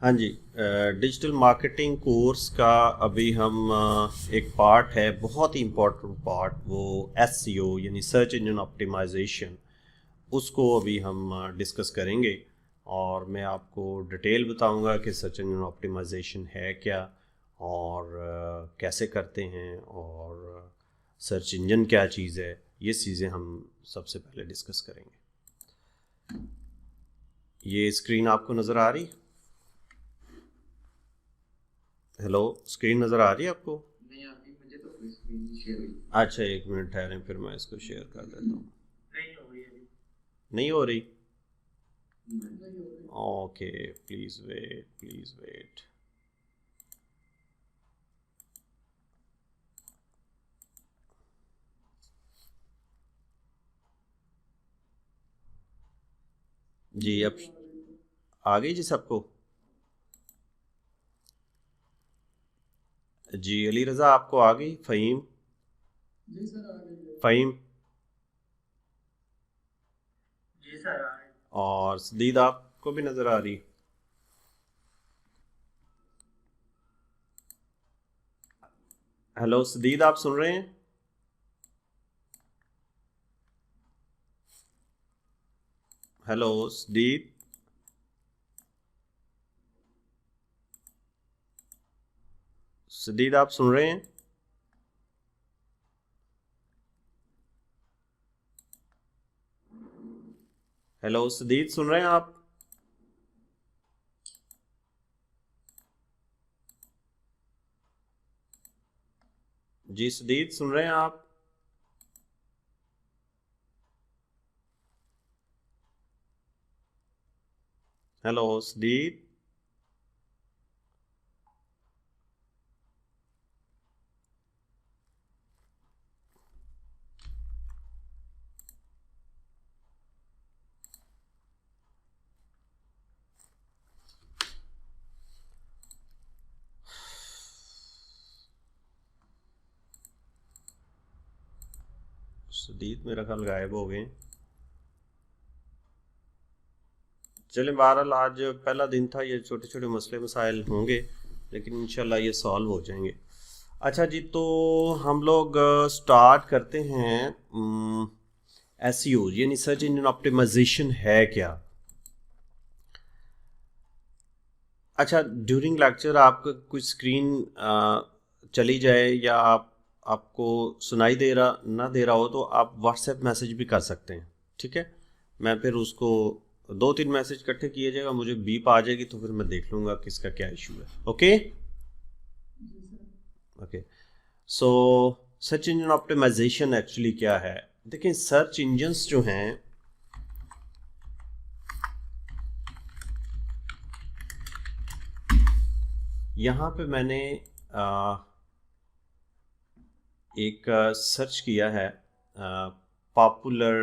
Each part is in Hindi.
हाँ जी। डिजिटल मार्केटिंग कोर्स का अभी हम एक पार्ट है, बहुत ही इम्पोर्टेंट पार्ट, वो एसईओ यानी सर्च इंजन ऑप्टिमाइजेशन, उसको अभी हम डिस्कस करेंगे। और मैं आपको डिटेल बताऊंगा कि सर्च इंजन ऑप्टिमाइजेशन है क्या, और कैसे करते हैं, और सर्च इंजन क्या चीज़ है। ये चीज़ें हम सबसे पहले डिस्कस करेंगे। ये स्क्रीन आपको नज़र आ रही? हेलो, स्क्रीन नज़र आ रही है आपको? नहीं आती मुझे तो कोई स्क्रीन नहीं शेयर हुई। अच्छा, एक मिनट ठहरें, फिर मैं इसको शेयर कर देता हूँ। नहीं हो रही अभी। नहीं हो रही? नहीं हो रही। Okay, please wait, please wait. जी, अब आ गई जी सबको? जी, अली रज़ा आपको आ गई? फ़हीम? जी सर आ गई है। फ़हीम जी सर आ गई। और सदीद आपको भी नज़र आ रही? हेलो सदीद, आप सुन रहे हैं? हेलो सदीद, सदीद आप सुन रहे हैं? हेलो सदीद, सुन रहे हैं आप? जी सदीद, सुन रहे हैं आप? हेलो सदीद। सदीद मेरा ख्याल गायब हो गए। चलें, बहरहाल आज पहला दिन था, ये छोटे छोटे मसले मसाइल होंगे, लेकिन इंशाल्लाह ये सॉल्व हो जाएंगे। अच्छा जी, तो हम लोग स्टार्ट करते हैं। एसईओ यानी सर्च इंजन ऑप्टिमाइजेशन है क्या? अच्छा, ड्यूरिंग लेक्चर आपका कुछ स्क्रीन चली जाए, या आपको सुनाई दे रहा ना दे रहा हो, तो आप व्हाट्सएप मैसेज भी कर सकते हैं। ठीक है, मैं फिर उसको दो तीन मैसेज इकट्ठे किए जाएगा, मुझे बीप आ जाएगी, तो फिर मैं देख लूँगा किसका क्या इशू है। Okay okay. So search engine optimization actually क्या है? देखिए, सर्च इंजन्स जो हैं, यहाँ पे मैंने एक सर्च किया है, पॉपुलर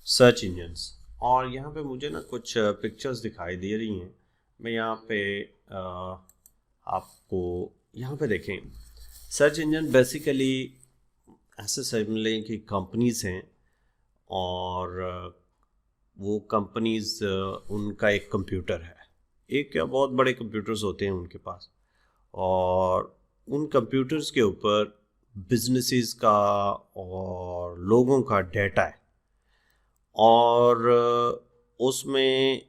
सर्च इंजन्स, और यहाँ पे मुझे ना कुछ पिक्चर्स दिखाई दे रही हैं। मैं यहाँ पे आपको यहाँ पे देखें, सर्च इंजन बेसिकली ऐसे समझ लें कि कंपनीज हैं, और वो कंपनीज उनका एक कंप्यूटर है, एक या बहुत बड़े कंप्यूटर्स होते हैं उनके पास, और उन कंप्यूटर्स के ऊपर बिजनेसेस का और लोगों का डेटा है, और उसमें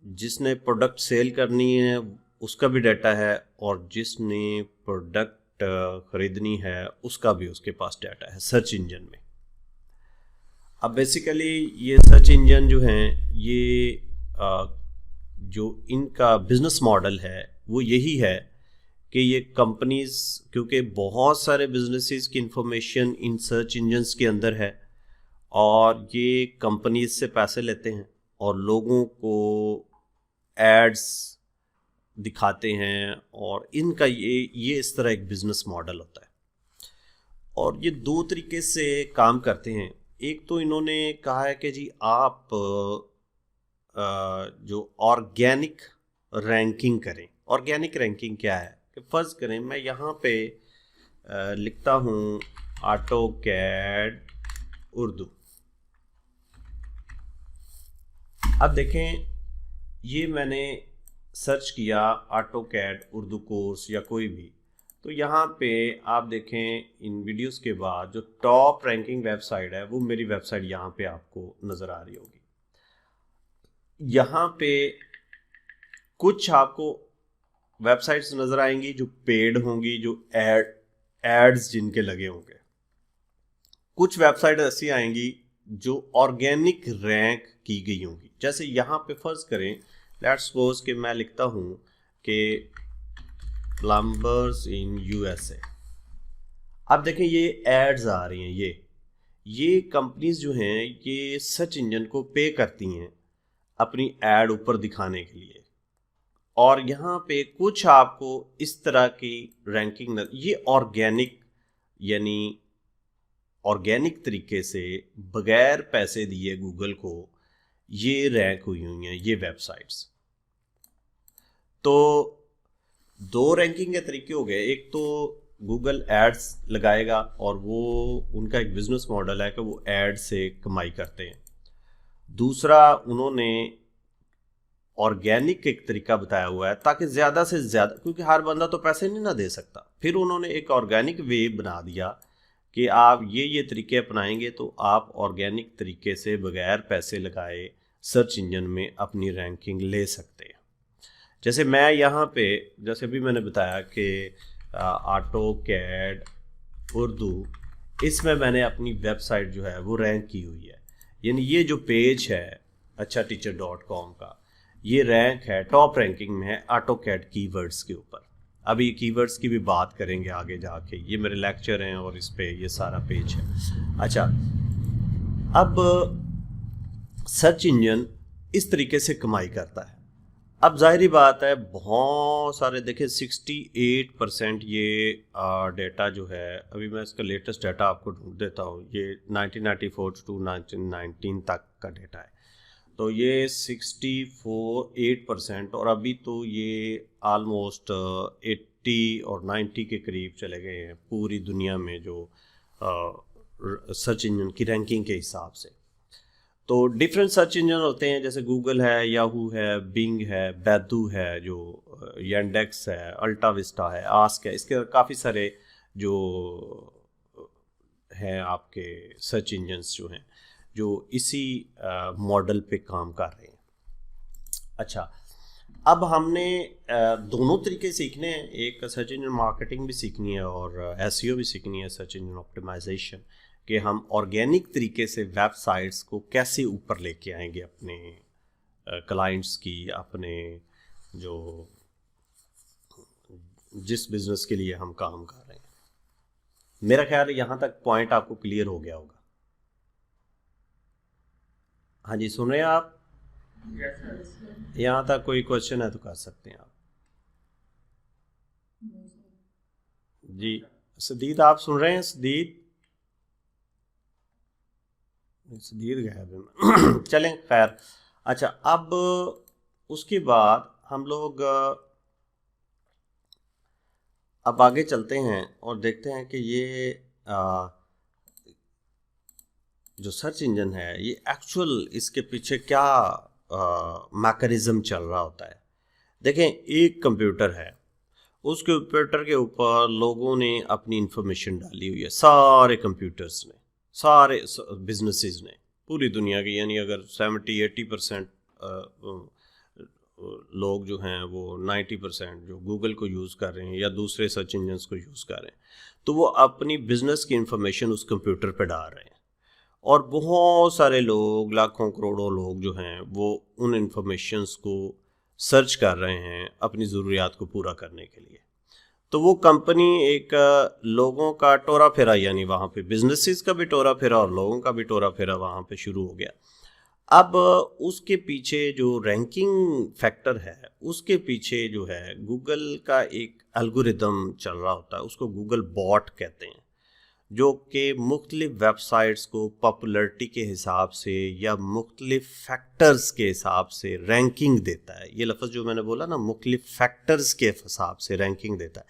जिसने प्रोडक्ट सेल करनी है उसका भी डाटा है, और जिसने प्रोडक्ट खरीदनी है उसका भी उसके पास डाटा है सर्च इंजन में। अब बेसिकली ये सर्च इंजन जो हैं, ये अ, जो इनका बिजनेस मॉडल है वो यही है कि ये कंपनीज, क्योंकि बहुत सारे बिजनेसेस की इंफॉर्मेशन इन सर्च इंजन्स के अंदर है, और ये कंपनीज से पैसे लेते हैं और लोगों को एड्स दिखाते हैं, और इनका ये इस तरह एक बिजनेस मॉडल होता है। और ये दो तरीके से काम करते हैं। एक तो इन्होंने कहा है कि जी आप जो ऑर्गेनिक रैंकिंग करें। ऑर्गेनिक रैंकिंग क्या है कि फ़र्ज़ करें मैं यहाँ पे लिखता हूँ ऑटो कैड उर्दू। अब देखें, ये मैंने सर्च किया ऑटो कैड उर्दू कोर्स या कोई भी, तो यहाँ पे आप देखें इन वीडियोस के बाद जो टॉप रैंकिंग वेबसाइट है वो मेरी वेबसाइट यहाँ पे आपको नज़र आ रही होगी। यहाँ पे कुछ आपको वेबसाइट्स नज़र आएंगी जो पेड होंगी, जो एड्स जिनके लगे होंगे। कुछ वेबसाइट ऐसी आएंगी जो ऑर्गेनिक रैंक की गई होंगी। जैसे यहाँ पे फर्ज करें, लेट्स सपोज कि मैं लिखता हूँ कि प्लम्बर्स इन यूएसए। अब देखें ये एड्स आ रही हैं, ये कंपनीज जो हैं ये सर्च इंजन को पे करती हैं अपनी एड ऊपर दिखाने के लिए, और यहाँ पे कुछ आपको इस तरह की रैंकिंग, ये ऑर्गेनिक यानी ऑर्गेनिक तरीके से बगैर पैसे दिए गूगल को ये रैंक हुई हैं ये वेबसाइट्स। तो दो रैंकिंग के तरीके हो गए। एक तो गूगल एड्स लगाएगा और वो उनका एक बिजनेस मॉडल है कि वो एड से कमाई करते हैं। दूसरा, उन्होंने ऑर्गेनिक एक तरीका बताया हुआ है ताकि ज़्यादा से ज़्यादा, क्योंकि हर बंदा तो पैसे नहीं ना दे सकता, फिर उन्होंने एक ऑर्गेनिक वे बना दिया कि आप ये तरीके अपनाएंगे तो आप ऑर्गेनिक तरीके से बगैर पैसे लगाए सर्च इंजन में अपनी रैंकिंग ले सकते हैं। जैसे मैं यहाँ पे, जैसे अभी मैंने बताया कि ऑटो कैड उर्दू, इसमें मैंने अपनी वेबसाइट जो है वो रैंक की हुई है। यानी ये जो पेज है अच्छाटीचर.com का, ये रैंक है, टॉप रैंकिंग में है ऑटो कैड कीवर्ड्स के ऊपर। अभी कीवर्ड्स की भी बात करेंगे आगे जाके, ये मेरे लेक्चर हैं और इस पे ये सारा पेज है। अच्छा, अब सर्च इंजन इस तरीके से कमाई करता है। अब जाहिर बात है बहुत सारे, देखिए 68% ये डेटा जो है, अभी मैं इसका लेटेस्ट डाटा आपको ढूंढ देता हूँ, ये 1994 टू 1919 तक का डाटा है। तो ये 8%, और अभी तो ये आलमोस्ट 80 और 90 के करीब चले गए हैं पूरी दुनिया में जो सर्च इंजन की रैंकिंग के हिसाब से। तो डिफरेंट सर्च इंजन होते हैं, जैसे गूगल है, याहू है, बिंग है, बैदू है, जो यांडेक्स है, अल्टा विस्टा है, आस्क है, इसके काफ़ी सारे जो हैं आपके सर्च इंजन्स जो हैं जो इसी मॉडल पे काम कर रहे हैं। अच्छा, अब हमने दोनों तरीके सीखने हैं, एक सर्च इंजन मार्केटिंग भी सीखनी है और एसईओ भी सीखनी है, सर्च इंजन ऑप्टिमाइजेशन, कि हम ऑर्गेनिक तरीके से वेबसाइट्स को कैसे ऊपर लेके आएंगे अपने क्लाइंट्स की, अपने जो जिस बिज़नेस के लिए हम काम कर रहे हैं। मेरा ख्याल है यहाँ तक पॉइंट आपको क्लियर हो गया होगा। हाँ जी, सुन रहे हैं आप? यहाँ तक कोई क्वेश्चन है तो कर सकते हैं आप जी। सदीद, आप सुन रहे हैं? सदीद गायब है। चलें, खैर। अच्छा, अब उसके बाद हम लोग अब आगे चलते हैं और देखते हैं कि ये जो सर्च इंजन है ये एक्चुअल इसके पीछे क्या मैकेनिज्म चल रहा होता है। देखें, एक कंप्यूटर है, उस कंप्यूटर के ऊपर लोगों ने अपनी इंफॉर्मेशन डाली हुई है, सारे कंप्यूटर्स ने, सारे बिजनेसेस ने, पूरी दुनिया की, यानी अगर 70-80% लोग जो हैं वो 90% जो गूगल को यूज़ कर रहे हैं या दूसरे सर्च इंजन्स को यूज़ कर रहे हैं, तो वो अपनी बिजनेस की इंफॉर्मेशन उस कंप्यूटर पे डाल रहे हैं। और बहुत सारे लोग, लाखों करोड़ों लोग जो हैं वो उन इंफॉर्मेशंस को सर्च कर रहे हैं अपनी ज़रूरियात को पूरा करने के लिए। तो वो कंपनी एक लोगों का टोरा फेरा, यानी वहाँ पे बिजनेसेस का भी टोरा फेरा और लोगों का भी टोरा फेरा वहाँ पे शुरू हो गया। अब उसके पीछे जो रैंकिंग फैक्टर है, उसके पीछे जो है गूगल का एक एल्गोरिदम चल रहा होता है, उसको गूगल बॉट कहते हैं, जो कि मुख्तलिफ वेबसाइट्स को पॉपुलरिटी के हिसाब से या मुख्तलिफ फैक्टर्स के हिसाब से रैंकिंग देता है। ये लफ्ज़ जो मैंने बोला ना, मुख्तलिफ फैक्टर्स के हिसाब से रैंकिंग देता है।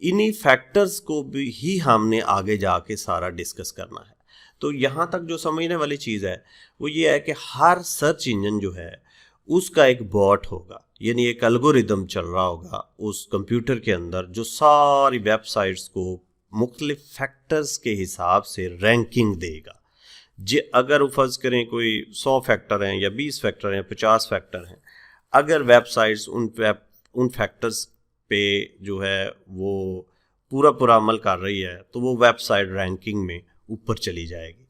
इन्हीं फैक्टर्स को भी ही हमने आगे जाके सारा डिस्कस करना है। तो यहाँ तक जो समझने वाली चीज़ है वो ये है कि हर सर्च इंजन जो है उसका एक बॉट होगा, यानी एक एल्गोरिदम चल रहा होगा उस कंप्यूटर के अंदर जो सारी वेबसाइट्स को मुख्तलिफ फैक्टर्स के हिसाब से रैंकिंग देगा। जे अगर फर्ज करें कोई 100 फैक्टर हैं या 20 फैक्टर हैं, 50 फैक्टर हैं, अगर वेबसाइट्स उन फैक्टर्स पे जो है वो पूरा अमल कर रही है तो वो वेबसाइट रैंकिंग में ऊपर चली जाएगी।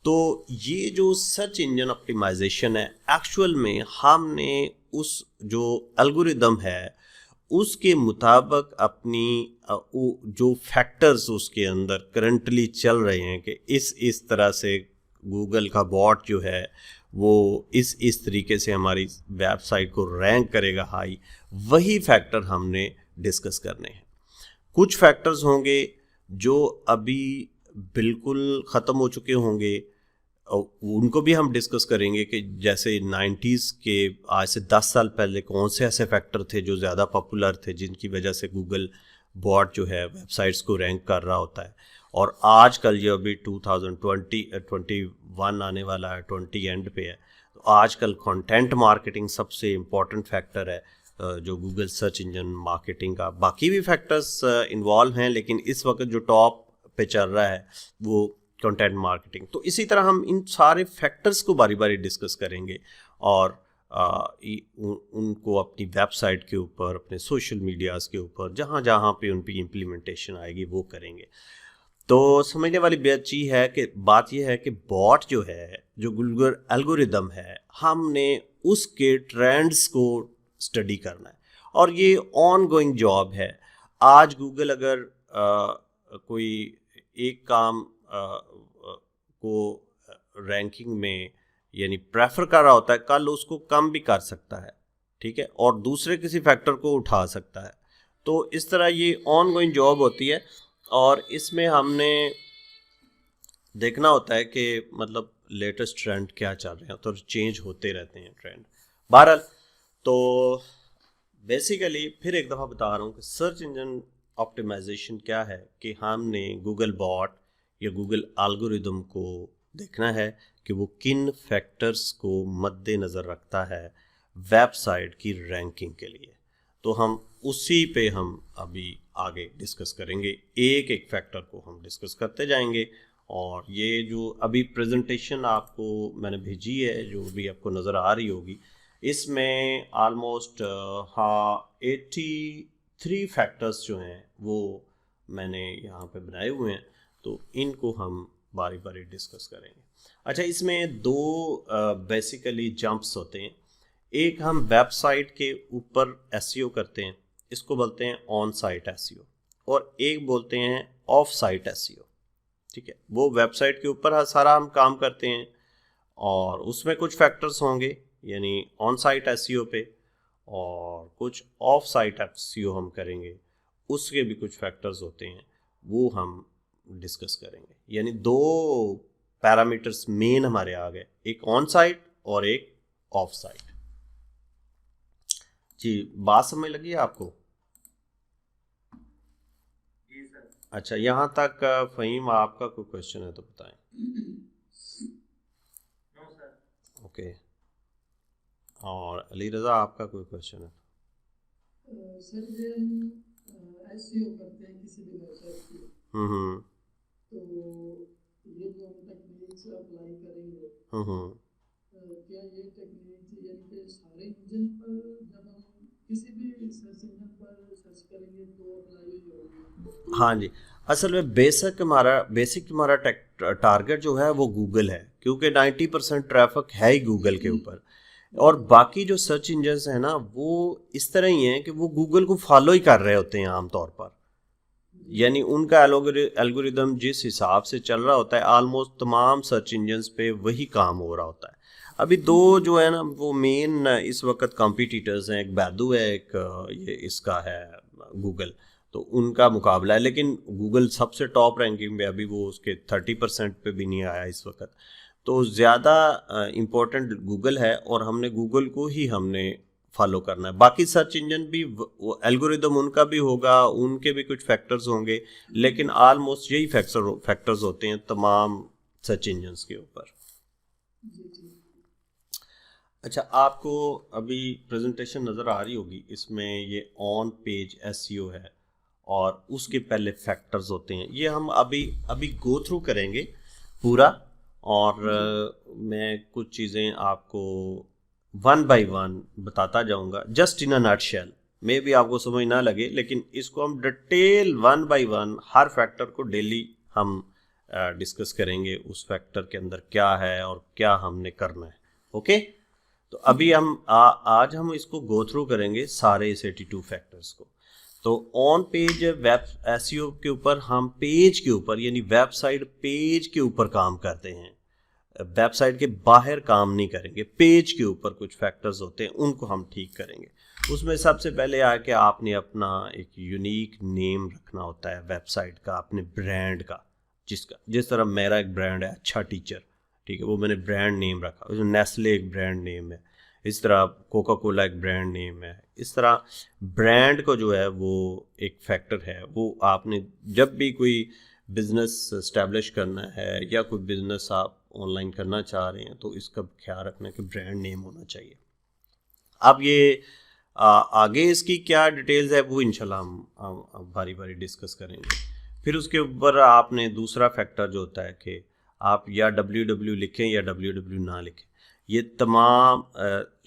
तो ये जो सर्च इंजन ऑप्टिमाइजेशन है, एक्चुअल में हमने उस जो एल्गोरिदम है उसके मुताबिक अपनी जो फैक्टर्स उसके अंदर करंटली चल रहे हैं कि इस तरह से गूगल का बॉट जो है वो इस तरीके से हमारी वेबसाइट को रैंक करेगा हाई, वही फैक्टर हमने डिस्कस करने हैं। कुछ फैक्टर्स होंगे जो अभी बिल्कुल ख़त्म हो चुके होंगे, उनको भी हम डिस्कस करेंगे कि जैसे 90s के आज से 10 साल पहले कौन से ऐसे फैक्टर थे जो ज़्यादा पॉपुलर थे जिनकी वजह से गूगल बॉट जो है वेबसाइट्स को रैंक कर रहा होता है। और आजकल ये अभी 2021 आने वाला है, 20 एंड पे है, तो आजकल कंटेंट मार्केटिंग सबसे इम्पॉर्टेंट फैक्टर है जो गूगल सर्च इंजन मार्केटिंग का। बाकी भी फैक्टर्स इन्वॉल्व हैं, लेकिन इस वक्त जो टॉप पे चल रहा है वो कंटेंट मार्केटिंग। तो इसी तरह हम इन सारे फैक्टर्स को बारी बारी डिस्कस करेंगे और उनको अपनी वेबसाइट के ऊपर, अपने सोशल मीडियाज़ के ऊपर, जहाँ जहाँ पे उनकी इम्प्लीमेंटेशन आएगी वो करेंगे। तो समझने वाली बात यह है कि बॉट जो है, जो गूगल एल्गोरिदम है, हमने उसके ट्रेंड्स को स्टडी करना है और ये ऑन गोइंग जॉब है। आज गूगल अगर कोई एक काम को रैंकिंग में यानी प्रेफर कर रहा होता है, कल उसको कम भी कर सकता है, ठीक है, और दूसरे किसी फैक्टर को उठा सकता है। तो इस तरह ये ऑन गोइंग जॉब होती है और इसमें हमने देखना होता है कि मतलब लेटेस्ट ट्रेंड क्या चल रहे हैं, तो चेंज होते रहते हैं ट्रेंड। बहरहाल तो बेसिकली फिर एक दफ़ा बता रहा हूँ कि सर्च इंजन ऑप्टिमाइजेशन क्या है कि हमने गूगल बॉट या गूगल एल्गोरिदम को देखना है कि वो किन फैक्टर्स को मद्देनज़र रखता है वेबसाइट की रैंकिंग के लिए। तो हम उसी पे हम अभी आगे डिस्कस करेंगे, एक एक फैक्टर को हम डिस्कस करते जाएंगे। और ये जो अभी प्रेजेंटेशन आपको मैंने भेजी है, जो भी आपको नज़र आ रही होगी, इसमें ऑलमोस्ट 83 फैक्टर्स जो हैं वो मैंने यहाँ पे बनाए हुए हैं, तो इनको हम बारी बारी डिस्कस करेंगे। अच्छा, इसमें दो बेसिकली जंप्स होते हैं। एक हम वेबसाइट के ऊपर एसईओ करते हैं, इसको बोलते हैं ऑन साइट एसईओ, और एक बोलते हैं ऑफ साइट एसईओ। ठीक है, वो वेबसाइट के ऊपर सारा हम काम करते हैं और उसमें कुछ फैक्टर्स होंगे यानी ऑन साइट एसईओ पे, और कुछ ऑफ साइट एसईओ हम करेंगे, उसके भी कुछ फैक्टर्स होते हैं, वो हम डिस्कस करेंगे। यानी दो पैरामीटर्स मेन हमारे आ गए, एक ऑन साइट और एक ऑफ साइट। जी, बात समझ लगी है आपको? जी सर। अच्छा, यहाँ तक फ़हीम आपका कोई क्वेश्चन है तो बताएं। No sir. ओके, और अली रज़ा आपका कोई क्वेश्चन है? सर ये हम एसईओ करते हैं किसी भी वेबसाइट की, तो ये जो हम टेक्निक्स अप्लाई करेंगे, क्या ये टेक्निक यानी कि सारे इंजन पर जब हम किसी भी सर्च इंजन पर सर्च करेंगे तो अप्लाई होगी? हाँ जी, असल में बेसिक हमारा टारगेट जो है वो गूगल है, क्योंकि 90% ट्रैफिक है ही गूगल के ऊपर। और बाकी जो सर्च इंजन्स हैं ना, वो इस तरह ही हैं कि वो गूगल को फॉलो ही कर रहे होते हैं आमतौर पर, यानी उनका एल्गोरिदम जिस हिसाब से चल रहा होता है, ऑलमोस्ट तमाम सर्च इंजन्स पे वही काम हो रहा होता है। अभी दो जो है ना वो मेन इस वक्त कॉम्पिटिटर्स हैं, एक बैदू है, एक ये इसका है गूगल, तो उनका मुकाबला है। लेकिन गूगल सबसे टॉप रैंकिंग में अभी वो उसके 30% पे भी नहीं आया इस वक्त, तो ज़्यादा इम्पोर्टेंट गूगल है और हमने गूगल को ही हमने फॉलो करना है। बाकी सर्च इंजन भी एल्गोरिदम उनका भी होगा, उनके भी कुछ फैक्टर्स होंगे, लेकिन ऑलमोस्ट यही फैक्टर्स होते हैं तमाम सर्च इंजन्स के ऊपर। अच्छा, आपको अभी प्रेजेंटेशन नज़र आ रही होगी, इसमें ये ऑन पेज एसईओ है और उसके पहले फैक्टर्स होते हैं। ये हम अभी गो थ्रू करेंगे पूरा, और मैं कुछ चीज़ें आपको वन बाय वन बताता जाऊंगा, जस्ट इन अ नटशेल। मे भी आपको समझ ना लगे, लेकिन इसको हम detail one by one her factor को डेली हम डिस्कस करेंगे, उस फैक्टर के अंदर क्या है और क्या हमने करना है। ओके, तो अभी हम आज हम इसको गो थ्रू करेंगे सारे इस 82 फैक्टर्स को। तो ऑन पेज वेब एसईओ के ऊपर हम पेज के ऊपर यानी वेबसाइट पेज के ऊपर काम करते हैं, वेबसाइट के बाहर काम नहीं करेंगे। पेज के ऊपर कुछ फैक्टर्स होते हैं, उनको हम ठीक करेंगे। उसमें सबसे पहले आके आपने अपना एक यूनिक नेम रखना होता है वेबसाइट का, अपने ब्रांड का, जिस तरह मेरा एक ब्रांड है अच्छा टीचर, ठीक है, वो मैंने ब्रांड नेम रखा। नेस्ले एक ब्रांड नेम है, इस तरह कोका कोला एक ब्रांड नेम है। इस तरह ब्रांड को जो है वो एक फैक्टर है, वो आपने जब भी कोई बिजनेस स्टैब्लिश करना है या कोई बिजनेस आप ऑनलाइन करना चाह रहे हैं तो इसका ख्याल रखना कि ब्रांड नेम होना चाहिए। अब ये आगे इसकी क्या डिटेल्स है वो इंशाल्लाह हम बारी बारी डिस्कस करेंगे। फिर उसके ऊपर आपने दूसरा फैक्टर जो होता है कि आप या www लिखें या www ना लिखें, ये तमाम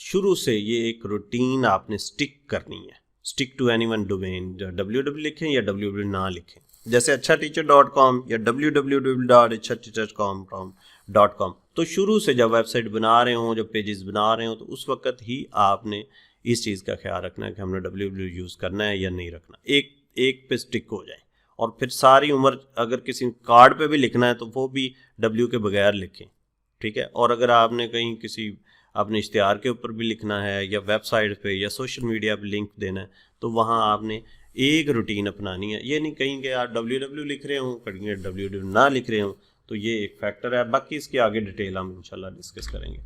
शुरू से ये एक रूटीन आपने स्टिक करनी है, stick to any one domain, www लिखें या www ना लिखें। जैसे achateacher.com या www.achateacher.com, तो शुरू से जब वेबसाइट बना रहे हों, जब पेजेस बना रहे हों, तो उस वक्त ही आपने इस चीज़ का ख्याल रखना है कि हमने www यूज़ करना है या नहीं रखना, एक पे स्टिक हो जाए। और फिर सारी उम्र अगर किसी कार्ड पे भी लिखना है तो वो भी W के बगैर लिखें, ठीक है। और अगर आपने कहीं किसी अपने इश्तिहार के ऊपर भी लिखना है या वेबसाइट पे या सोशल मीडिया पे लिंक देना है तो वहाँ आपने एक रूटीन अपनानी है। ये नहीं कहीं कि आप www लिख रहे हों, कहीं www ना लिख रहे हों, तो ये एक फैक्टर है। बाकी इसके आगे डिटेल हम इंशाल्लाह डिस्कस करेंगे।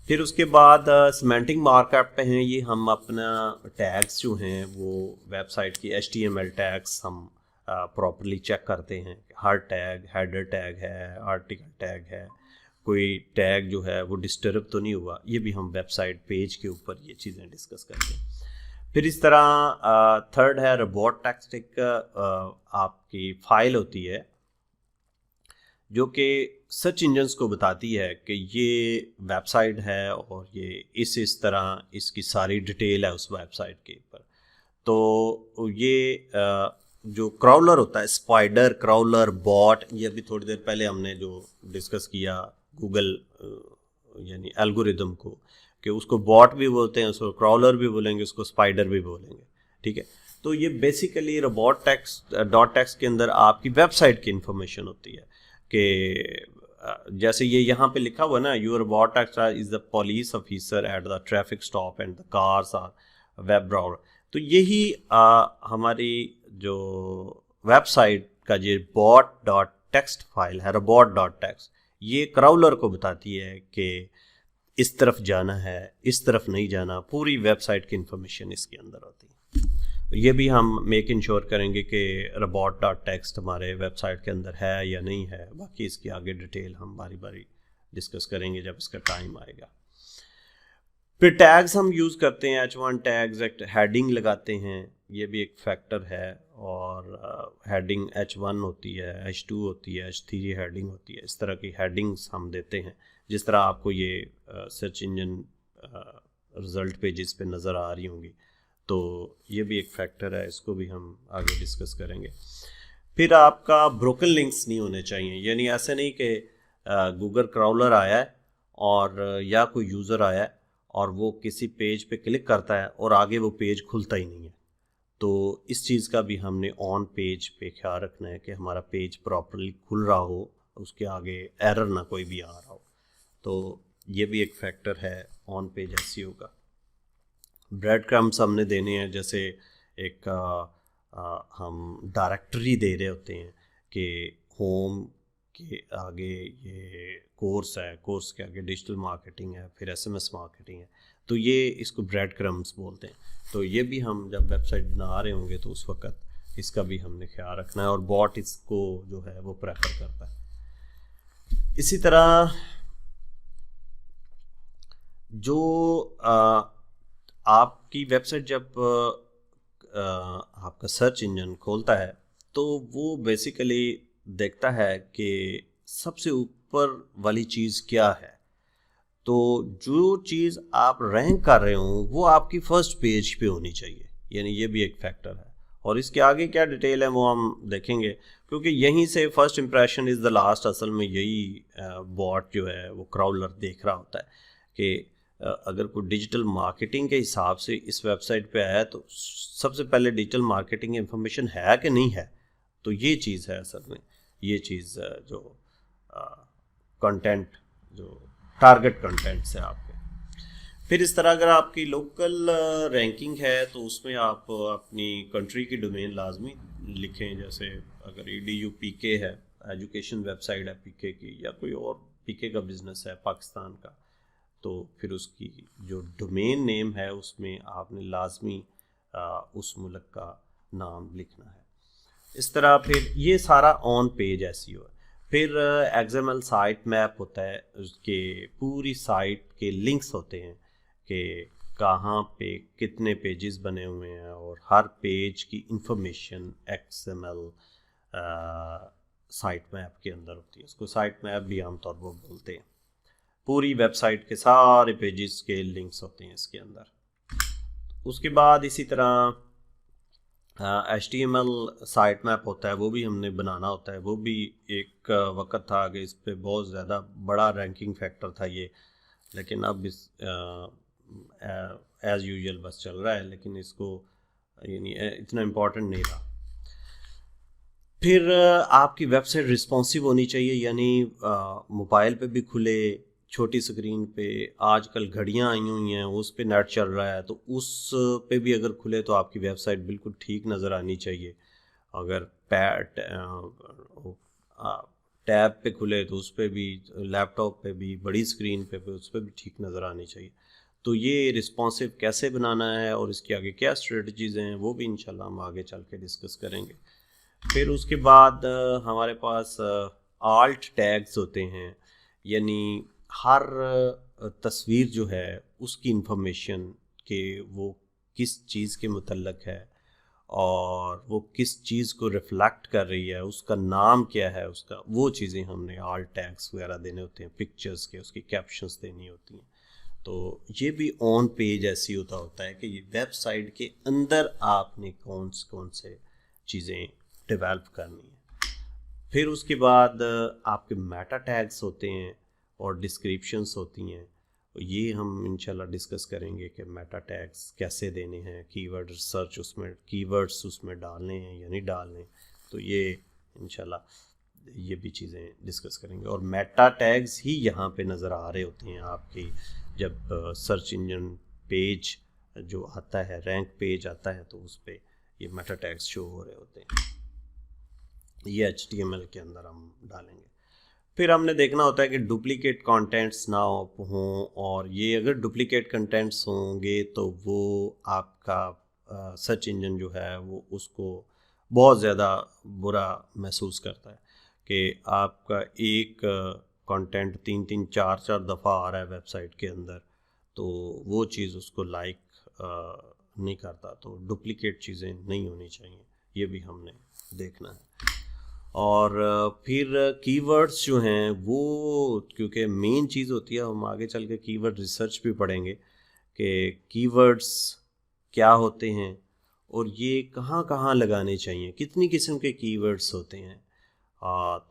फिर उसके बाद सिमेंटिक मार्कअप पे हैं, ये हम अपना टैग्स जो हैं वो वेबसाइट की HTML टैग्स हम प्रॉपरली चेक करते हैं। हर टैग, हेडर टैग है, आर्टिकल टैग है, कोई टैग जो है वो डिस्टर्ब तो नहीं हुआ, ये भी हम वेबसाइट पेज के ऊपर ये चीज़ें डिस्कस करते हैं। फिर इस तरह थर्ड है रोबोट टेक्स्ट, एक आपकी फाइल होती है जो कि सर्च इंजन्स को बताती है कि ये वेबसाइट है और ये इस तरह इसकी सारी डिटेल है उस वेबसाइट के ऊपर। तो ये जो क्राउलर होता है, स्पाइडर, क्राउलर, बॉट, ये अभी थोड़ी देर पहले हमने जो डिस्कस किया गूगल यानी एल्गोरिदम को, कि उसको बॉट भी बोलते हैं, उसको क्राउलर भी बोलेंगे, उसको स्पाइडर भी बोलेंगे, ठीक है। तो ये बेसिकली रोबोट टेक्स्ट के अंदर आपकी वेबसाइट की इंफॉर्मेशन होती है कि जैसे ये यहाँ पे लिखा हुआ ना, your robot text is the police officer at the traffic stop and the cars are web browser. तो यही हमारी जो वेबसाइट का ये bot.txt फाइल है, robot.txt, ये क्राउलर को बताती है कि इस तरफ जाना है, इस तरफ नहीं जाना, पूरी वेबसाइट की इंफॉर्मेशन इसके अंदर होती है। ये भी हम मेक इंश्योर करेंगे कि robot.txt हमारे वेबसाइट के अंदर है या नहीं है। बाकी इसकी आगे डिटेल हम बारी बारी डिस्कस करेंगे जब इसका टाइम आएगा। फिर टैग्स हम यूज़ करते हैं, H1 टैग्स, हेडिंग लगाते हैं, ये भी एक फैक्टर है। और हेडिंग H1 होती है, H2 होती है, H3 हेडिंग होती है। इस तरह की हेडिंग्स हम देते हैं, जिस तरह आपको ये सर्च इंजन रिज़ल्ट पेजेस पे नज़र आ रही होंगी। तो ये भी एक फैक्टर है, इसको भी हम आगे डिस्कस करेंगे। फिर आपका ब्रोकन लिंक्स नहीं होने चाहिए, यानी ऐसे नहीं कि गूगल क्राउलर आया है और या कोई यूज़र आया है और वो किसी पेज पे क्लिक करता है और आगे वो पेज खुलता ही नहीं है। तो इस चीज़ का भी हमने ऑन पेज पे ख्याल रखना है कि हमारा पेज प्रॉपरली खुल रहा हो, उसके आगे एरर ना कोई भी आ रहा हो। तो ये भी एक फैक्टर है ऑन पेज एसईओ का। ब्रेड क्रम्स हमने देने हैं, जैसे एक हम डायरेक्टरी दे रहे होते हैं कि होम के आगे ये कोर्स है, कोर्स के आगे डिजिटल मार्केटिंग है, फिर SMS मार्केटिंग है, तो ये इसको ब्रेड क्रम्स बोलते हैं। तो ये भी हम जब वेबसाइट बना रहे होंगे तो उस वक्त इसका भी हमने ख्याल रखना है, और बॉट इसको जो है वो प्रेफर करता है। इसी तरह जो आपकी वेबसाइट जब आपका सर्च इंजन खोलता है तो वो बेसिकली देखता है कि सबसे ऊपर वाली चीज़ क्या है। तो जो चीज़ आप रैंक कर रहे हो वो आपकी फर्स्ट पेज पे होनी चाहिए, यानी ये भी एक फैक्टर है। और इसके आगे क्या डिटेल है वो हम देखेंगे, क्योंकि यहीं से first impression is the last. असल में यही बॉट जो है वो क्राउलर देख रहा होता है कि अगर कोई डिजिटल मार्केटिंग के हिसाब से इस वेबसाइट पे आया तो सबसे पहले डिजिटल मार्केटिंग इंफॉर्मेशन है कि नहीं है। तो ये चीज़ है असल में, ये चीज़ जो कंटेंट जो टारगेट कंटेंट्स है आपके। फिर इस तरह अगर आपकी लोकल रैंकिंग है तो उसमें आप अपनी कंट्री की डोमेन लाजमी लिखें। जैसे अगर EDU-PK है, एजुकेशन वेबसाइट है PK की, या कोई और PK का बिज़नेस है पाकिस्तान का, तो फिर उसकी जो डोमेन नेम है उसमें आपने लाजमी उस मुल्क का नाम लिखना है। इस तरह फिर ये सारा ऑन पेज SEO है। फिर XML साइट मैप होता है, उसके पूरी साइट के लिंक्स होते हैं कि कहाँ पे कितने पेजेस बने हुए हैं, और हर पेज की इंफॉर्मेशन XML साइट मैप के अंदर होती है। उसको साइट मैप भी आमतौर पर बोलते हैं। पूरी वेबसाइट के सारे पेजेस के लिंक्स होते हैं इसके अंदर। उसके बाद इसी तरह HTML साइट मैप होता है, वो भी हमने बनाना होता है। वो भी एक वक्त था कि इस पे बहुत ज़्यादा बड़ा रैंकिंग फैक्टर था ये, लेकिन अब इस एज़ यूजुअल बस चल रहा है, लेकिन इसको यानी इतना इम्पोर्टेंट नहीं रहा। फिर आपकी वेबसाइट रिस्पॉन्सिव होनी चाहिए, यानी मोबाइल पे भी खुले, छोटी स्क्रीन पे। आजकल घड़ियाँ आई हुई हैं उस पे नेट चल रहा है, तो उस पे भी अगर खुले तो आपकी वेबसाइट बिल्कुल ठीक नज़र आनी चाहिए। अगर टैब पे खुले तो उस पे भी, लैपटॉप पे भी, बड़ी स्क्रीन पे उस पे भी ठीक नज़र आनी चाहिए। तो ये रिस्पॉन्सिव कैसे बनाना है और इसके आगे क्या स्ट्रेटजीज़ हैं वो भी इंशाल्लाह हम आगे चल के डिस्कस करेंगे। फिर उसके बाद हमारे पास आल्ट टैग्स होते हैं, यानी हर तस्वीर जो है उसकी इंफॉर्मेशन कि वो किस चीज़ के मुतल्लक है और वो किस चीज़ को रिफ्लेक्ट कर रही है, उसका नाम क्या है उसका, वो चीज़ें हमने आल्ट टैग्स वगैरह देने होते हैं, पिक्चर्स के उसकी कैप्शंस देनी होती हैं। तो ये भी ऑन पेज ऐसी होता है कि ये वेबसाइट के अंदर आपने कौन से चीज़ें डेवलप करनी है। फिर उसके बाद आपके मेटा टैग्स होते हैं और डिस्क्रिप्शंस होती हैं। ये हम इंशाल्लाह डिस्कस करेंगे कि मेटा टैग्स कैसे देने हैं, कीवर्ड रिसर्च उसमें, कीवर्ड्स उसमें डालने हैं या नहीं डालने। तो ये इंशाल्लाह ये भी चीज़ें डिस्कस करेंगे। और मेटा टैग्स ही यहाँ पे नज़र आ रहे होते हैं आपकी जब सर्च इंजन पेज जो आता है, रैंक पेज आता है, तो उस पर ये मेटा टैग्स शो हो रहे होते हैं। ये HTML के अंदर हम डालेंगे। फिर हमने देखना होता है कि डुप्लीकेट कंटेंट्स ना हों, और ये अगर डुप्लीकेट कंटेंट्स होंगे तो वो आपका सर्च इंजन जो है वो उसको बहुत ज़्यादा बुरा महसूस करता है कि आपका एक कंटेंट 3-3 4-4 दफ़ा आ रहा है वेबसाइट के अंदर, तो वो चीज़ उसको लाइक नहीं करता। तो डुप्लीकेट चीज़ें नहीं होनी चाहिए, ये भी हमने देखना है। और फिर कीवर्ड्स जो हैं वो, क्योंकि मेन चीज़ होती है, हम आगे चल के कीवर्ड रिसर्च भी पढ़ेंगे कि कीवर्ड्स क्या होते हैं और ये कहाँ कहाँ लगाने चाहिए, कितनी किस्म के कीवर्ड्स होते हैं।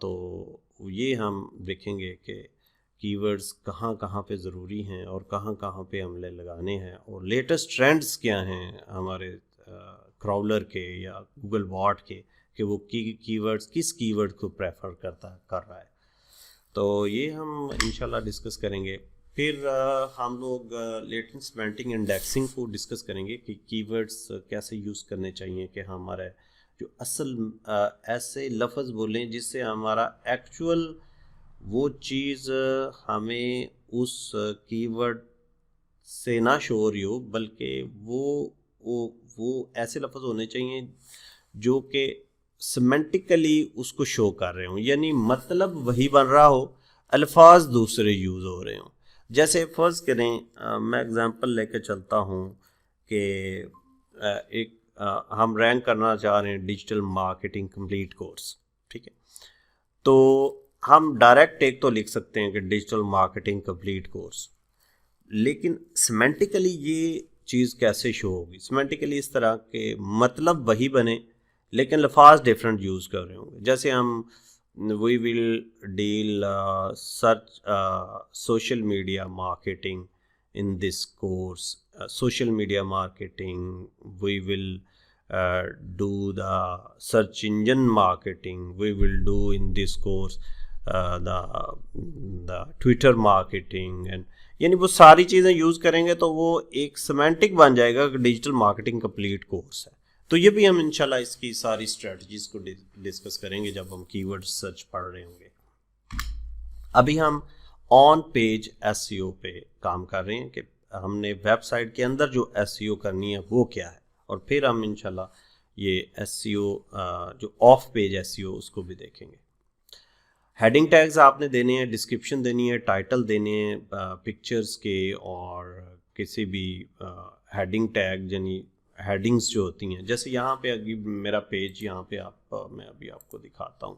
तो ये हम देखेंगे कि कीवर्ड्स कहाँ कहाँ पे ज़रूरी हैं और कहाँ कहाँ पे हमने लगाने हैं, और लेटेस्ट ट्रेंड्स क्या हैं हमारे क्राउलर के या गूगल बॉट के, कि वो कीवर्ड्स किस कीवर्ड को प्रेफर कर रहा है। तो ये हम इंशाल्लाह डिस्कस करेंगे। फिर हम लोग लेटेंट सीमेंटिंग इंडेक्सिंग को डिस्कस करेंगे कि कीवर्ड्स कैसे यूज़ करने चाहिए कि हमारे जो असल ऐसे लफ्ज़ बोलें जिससे हमारा एक्चुअल वो चीज़ हमें उस कीवर्ड से ना शो हो रही हो, बल्कि वो ऐसे लफ्ज़ होने चाहिए जो कि सिमेंटिकली उसको शो कर रहे हों, यानी मतलब वही बन रहा हो, अल्फाज दूसरे यूज़ हो रहे हों। जैसे फर्ज करें मैं एग्जांपल लेके चलता हूँ कि हम रैंक करना चाह रहे हैं डिजिटल मार्केटिंग कंप्लीट कोर्स, ठीक है। तो हम डायरेक्ट एक तो लिख सकते हैं कि डिजिटल मार्केटिंग कंप्लीट कोर्स, लेकिन सिमेंटिकली ये चीज़ कैसे शो होगी? सिमेंटिकली इस तरह के मतलब वही बने लेकिन लफाज डिफरेंट यूज़ कर रहे होंगे। जैसे हम we will deal search social media marketing in this course. Social media marketing, we will do the search engine marketing, we will do in this course the Twitter marketing, and यानी वो सारी चीज़ें यूज़ करेंगे तो वो एक सिमेंटिक बन जाएगा कि डिजिटल मार्केटिंग कंप्लीट कोर्स है। तो ये भी हम इंशाल्लाह इसकी सारी स्ट्रेटजीज को डिस्कस करेंगे जब हम कीवर्ड सर्च पढ़ रहे होंगे। अभी हम ऑन पेज एसईओ पे काम कर रहे हैं कि हमने वेबसाइट के अंदर जो एसईओ करनी है वो क्या है, और फिर हम इंशाल्लाह ये एसईओ जो ऑफ पेज एसईओ उसको भी देखेंगे। हेडिंग टैग्स आपने देने हैं, डिस्क्रिप्शन देनी है, टाइटल देने हैं पिक्चर्स के, और किसी भी हेडिंग टैग यानी हेडिंग्स जो होती हैं। जैसे यहाँ पे अभी मेरा पेज यहाँ पे मैं अभी आपको दिखाता हूँ।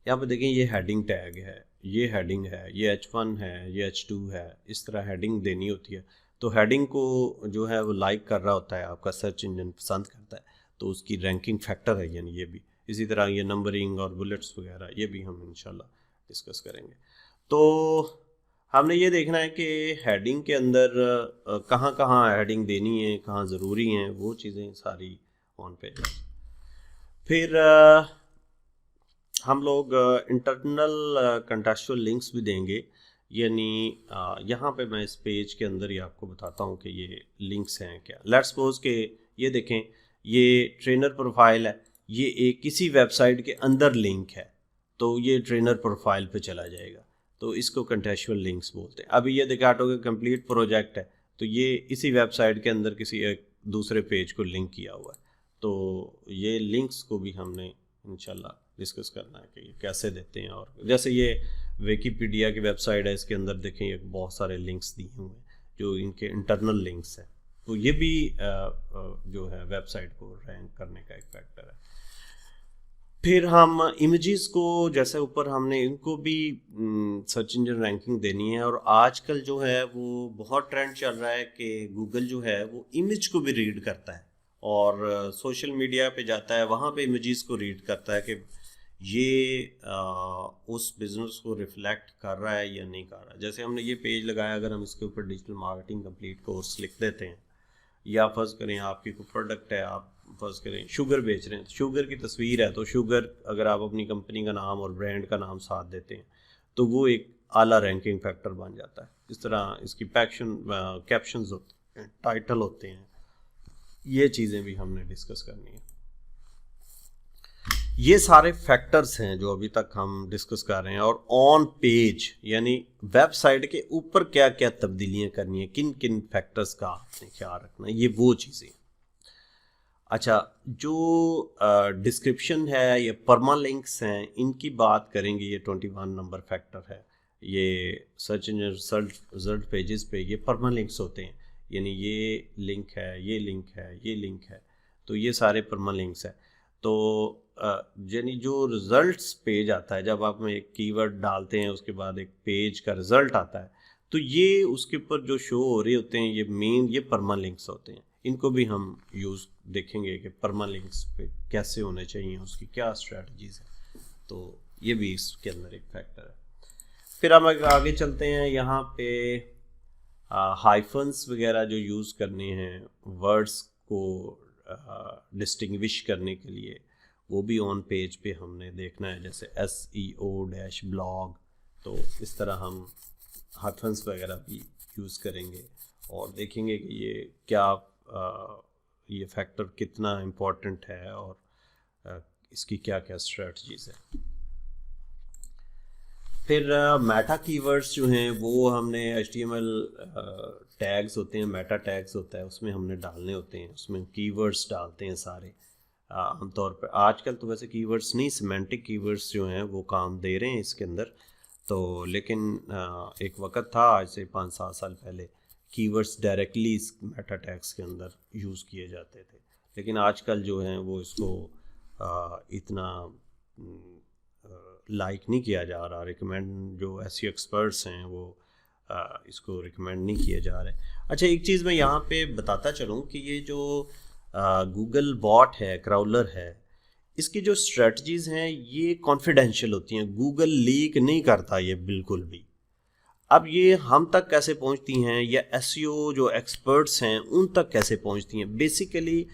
यहाँ पे देखें ये हेडिंग टैग है, ये हेडिंग है, ये H1 है, ये H2 है, इस तरह हेडिंग देनी होती है। तो हेडिंग को जो है वो लाइक कर रहा होता है, आपका सर्च इंजन पसंद करता है, तो उसकी रैंकिंग फैक्टर है, यानी ये भी इसी तरह ये नंबरिंग और बुलेट्स वगैरह ये भी हम इंशाल्लाह डिस्कस करेंगे। तो हमने ये देखना है कि हेडिंग के अंदर कहाँ कहाँ हेडिंग देनी है, कहाँ ज़रूरी हैं, वो चीज़ें सारी ऑन पेज। फिर हम लोग इंटरनल कंटेक्चुअल लिंक्स भी देंगे, यानी यहाँ पे मैं इस पेज के अंदर ही आपको बताता हूँ कि ये लिंक्स हैं क्या। लेट्स सपोज के ये देखें, ये ट्रेनर प्रोफाइल है, ये एक किसी वेबसाइट के अंदर लिंक है, तो ये ट्रेनर प्रोफाइल पे चला जाएगा, तो इसको कंटेक्चुअल लिंक्स बोलते हैं। अभी ये दिकाटो का कंप्लीट प्रोजेक्ट है, तो ये इसी वेबसाइट के अंदर किसी एक दूसरे पेज को लिंक किया हुआ है, तो ये लिंक्स को भी हमने इंशाल्लाह डिस्कस करना है कि ये कैसे देते हैं। और जैसे ये विकीपीडिया की वेबसाइट है, इसके अंदर देखें ये बहुत सारे लिंक्स दिए हुए हैं जो इनके इंटरनल लिंक्स हैं, तो ये भी जो है वेबसाइट को रैंक करने का एक फैक्टर है। फिर हम इमेजेस को, जैसे ऊपर हमने इनको भी सर्च इंजन रैंकिंग देनी है, और आजकल जो है वो बहुत ट्रेंड चल रहा है कि गूगल जो है वो इमेज को भी रीड करता है और सोशल मीडिया पे जाता है, वहाँ पे इमेजेस को रीड करता है कि ये उस बिज़नेस को रिफ्लेक्ट कर रहा है या नहीं कर रहा है। जैसे हमने ये पेज लगाया, अगर हम इसके ऊपर डिजिटल मार्केटिंग कंप्लीट कोर्स लिख देते हैं, या फ़र्ज़ करें आपकी कोई प्रोडक्ट है, आप फ़र्ज़ करें शुगर बेच रहे हैं, शुगर की तस्वीर है, तो शुगर अगर आप अपनी कंपनी का नाम और ब्रांड का नाम साथ देते हैं तो वो एक आला रैंकिंग फैक्टर बन जाता है। इस तरह इसकी कैप्शंस होते हैं, टाइटल होते हैं, ये चीज़ें भी हमने डिस्कस करनी है। ये सारे फैक्टर्स हैं जो अभी तक हम डिस्कस कर रहे हैं। और ऑन पेज यानी वेबसाइट के ऊपर क्या क्या तब्दीलियां करनी है, किन किन फैक्टर्स का आपने ख्याल रखना है, ये वो चीज़ें। अच्छा, जो डिस्क्रिप्शन है, ये परमालिंक्स हैं, इनकी बात करेंगे। ये 21 नंबर फैक्टर है। ये सर्च इंजन रिजल्ट पेजेस पे ये परमालिंक्स होते हैं, यानी ये लिंक है, ये लिंक है, ये लिंक है, तो ये सारे परमालिंक्स है। तो यानी जो रिज़ल्ट्स पेज आता है, जब आप एक कीवर्ड डालते हैं उसके बाद एक पेज का रिज़ल्ट आता है, तो ये उसके ऊपर जो शो हो रहे होते हैं, ये मेन ये परमालिंक्स होते हैं। इनको भी हम यूज़ देखेंगे कि परमालिंक्स पे कैसे होने चाहिए, उसकी क्या स्ट्रेटजीज है, तो ये भी इसके अंदर एक फैक्टर है। फिर हम आगे चलते हैं, यहाँ पे हाइफन्स वगैरह जो यूज़ करने हैं वर्ड्स को डिस्टिंग्विश करने के लिए, वो भी ऑन पेज पे हमने देखना है। जैसे SEO-blog, तो इस तरह हम हाइफन्स वगैरह भी यूज़ करेंगे और देखेंगे कि ये क्या ये फैक्टर कितना इम्पोर्टेंट है और इसकी क्या क्या स्ट्रेटजीज है। फिर मेटा कीवर्ड्स जो हैं वो हमने HTML टैग्स होते हैं, मेटा टैग्स होता है, उसमें हमने डालने होते हैं, उसमें कीवर्ड्स डालते हैं सारे आमतौर पर। आजकल तो वैसे कीवर्ड्स नहीं, सिमेंटिक कीवर्ड्स जो हैं वो काम दे रहे हैं इसके अंदर तो, लेकिन एक वक्त था आज से 5-7 साल पहले कीवर्ड्स डायरेक्टली इस मेटा टैग्स के अंदर यूज़ किए जाते थे, लेकिन आजकल जो हैं वो इसको इतना लाइक नहीं किया जा रहा, रिकमेंड जो ऐसे एक्सपर्ट्स हैं वो इसको रिकमेंड नहीं किए जा रहे। अच्छा, एक चीज़ मैं यहाँ पे बताता चलूँ कि ये जो गूगल बॉट है, क्राउलर है, इसकी जो स्ट्रेटजीज़ हैं ये कॉन्फिडेंशियल होती हैं, गूगल लीक नहीं करता ये बिल्कुल भी। अब ये हम तक कैसे पहुँचती हैं या SEO जो एक्सपर्ट्स हैं उन तक कैसे पहुँचती हैं? बेसिकली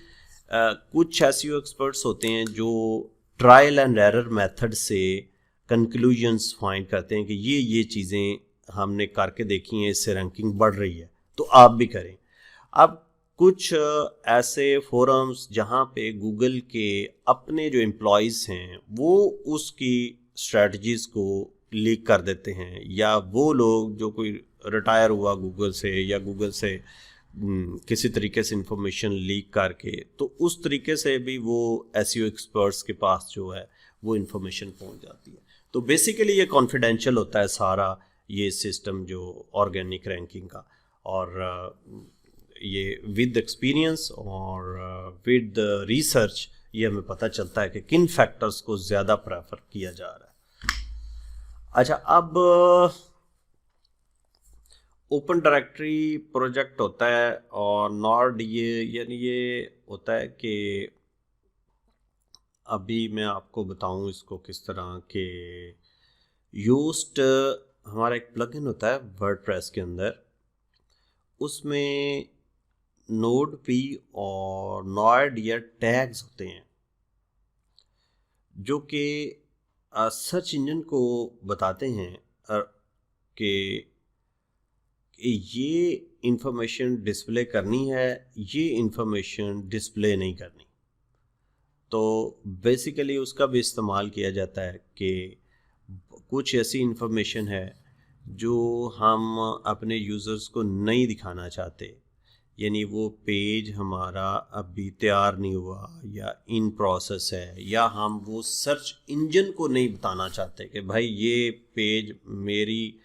कुछ SEO एक्सपर्ट्स होते हैं जो ट्रायल एंड एरर मेथड से कंक्लूजन्स फाइंड करते हैं कि ये चीज़ें हमने करके देखी हैं, इससे रैंकिंग बढ़ रही है तो आप भी करें। अब कुछ ऐसे फोरम्स जहाँ पे गूगल के अपने जो एम्प्लॉयज़ हैं वो उसकी स्ट्रेटजीज़ को लीक कर देते हैं, या वो लोग जो कोई रिटायर हुआ गूगल से या गूगल से किसी तरीके से इंफॉर्मेशन लीक करके, तो उस तरीके से भी वो SEO एक्सपर्ट्स के पास जो है वो इंफॉर्मेशन पहुंच जाती है। तो बेसिकली ये कॉन्फिडेंशियल होता है सारा ये सिस्टम जो ऑर्गेनिक रैंकिंग का, और ये विद एक्सपीरियंस और विद रिसर्च ये हमें पता चलता है कि किन फैक्टर्स को ज़्यादा प्रेफर किया जा रहा है। अच्छा, अब ओपन डायरेक्टरी प्रोजेक्ट होता है और नॉर्ड यानी ये होता है कि अभी मैं आपको बताऊं इसको किस तरह के यूस्ट हमारा एक प्लगइन होता है वर्डप्रेस के अंदर, उसमें नोड पी और नॉड या टैग्स होते हैं जो कि सर्च इंजन को बताते हैं कि ये इंफॉर्मेशन डिस्प्ले करनी है, ये इंफॉर्मेशन डिस्प्ले नहीं करनी। तो बेसिकली उसका भी इस्तेमाल किया जाता है कि कुछ ऐसी इंफॉर्मेशन है जो हम अपने यूज़र्स को नहीं दिखाना चाहते, यानी वो पेज हमारा अभी तैयार नहीं हुआ या इन प्रोसेस है, या हम वो सर्च इंजन को नहीं बताना चाहते कि भाई ये पेज मेरी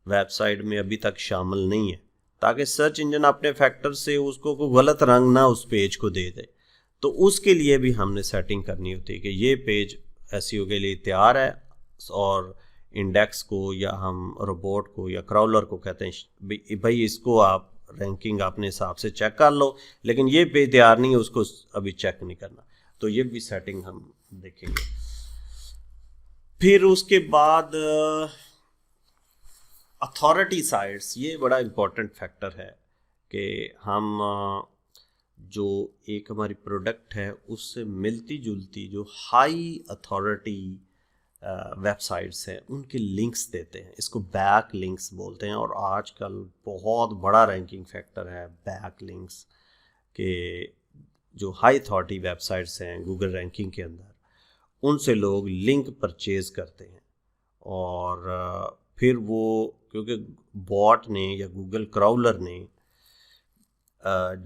वेबसाइट में अभी तक शामिल नहीं है, ताकि सर्च इंजन अपने फैक्टर से उसको कोई गलत रंग ना उस पेज को दे दे। तो उसके लिए भी हमने सेटिंग करनी होती है कि ये पेज SEO के लिए तैयार है, और इंडेक्स को या हम रोबोट को या क्राउलर को कहते हैं भाई इसको आप रैंकिंग अपने हिसाब से चेक कर लो, लेकिन ये पेज तैयार नहीं है उसको अभी चेक नहीं करना। तो ये भी सेटिंग हम देखेंगे। फिर उसके बाद अथॉरिटी साइट्स, ये बड़ा इम्पोर्टेंट फैक्टर है कि हम जो एक हमारी प्रोडक्ट है उससे मिलती जुलती जो हाई अथॉरिटी वेबसाइट्स हैं उनके लिंक्स देते हैं, इसको बैक लिंक्स बोलते हैं। और आजकल बहुत बड़ा रैंकिंग फैक्टर है बैक लिंक्स के, जो हाई अथॉरिटी वेबसाइट्स हैं गूगल रैंकिंग के अंदर उनसे लोग लिंक परचेज़ करते हैं, और फिर वो क्योंकि बॉट ने या गूगल क्राउलर ने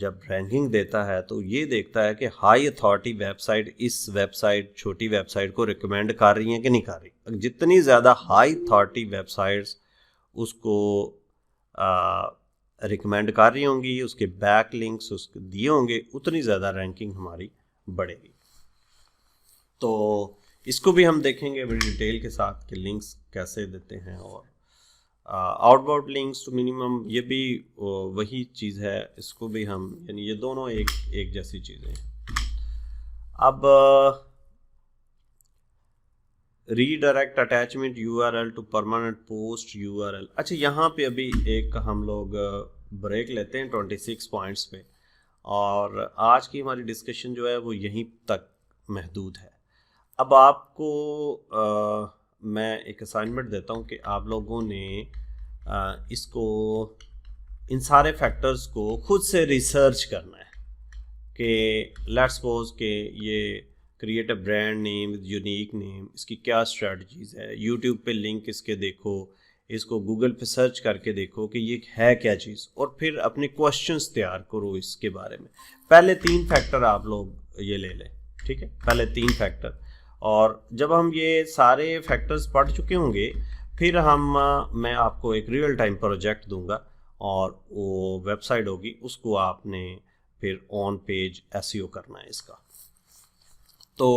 जब रैंकिंग देता है तो ये देखता है कि हाई अथॉरिटी वेबसाइट इस वेबसाइट छोटी वेबसाइट को रिकमेंड कर रही हैं कि नहीं कर रही। जितनी ज़्यादा हाई अथॉरिटी वेबसाइट्स उसको रिकमेंड कर रही होंगी, उसके बैक लिंक्स उसके दिए होंगे, उतनी ज़्यादा रैंकिंग हमारी बढ़ेगी। तो इसको भी हम देखेंगे बड़ी डिटेल के साथ कि लिंक्स कैसे देते हैं। और आउटबाउंड लिंक्स टू मिनिमम, ये भी वही चीज़ है, इसको भी हम, यानी ये दोनों एक जैसी चीज़ें हैं। अब redirect attachment URL to permanent post URL। अच्छा, यहाँ पे अभी एक हम लोग ब्रेक लेते हैं 26 पॉइंट्स पे, और आज की हमारी डिस्कशन जो है वो यहीं तक महदूद है। अब आपको मैं एक असाइनमेंट देता हूँ कि आप लोगों ने इसको, इन सारे फैक्टर्स को खुद से रिसर्च करना है कि लेट्स सपोज कि ये create a brand name with unique name, इसकी क्या स्ट्रेटजीज़ है, यूट्यूब पे लिंक इसके देखो, इसको गूगल पे सर्च करके देखो कि ये है क्या चीज़, और फिर अपने क्वेश्चंस तैयार करो इसके बारे में। पहले 3 फैक्टर आप लोग ये ले लें, ठीक है, पहले 3 फैक्टर। और जब हम ये सारे फैक्टर्स पढ़ चुके होंगे फिर मैं आपको एक रियल टाइम प्रोजेक्ट दूंगा और वो वेबसाइट होगी, उसको आपने फिर ऑन पेज एसईओ करना है इसका। तो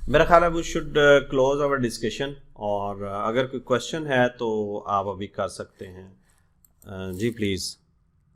मेरा ख्याल है we should close our discussion, और अगर कोई क्वेश्चन है तो आप अभी कर सकते हैं। जी प्लीज़।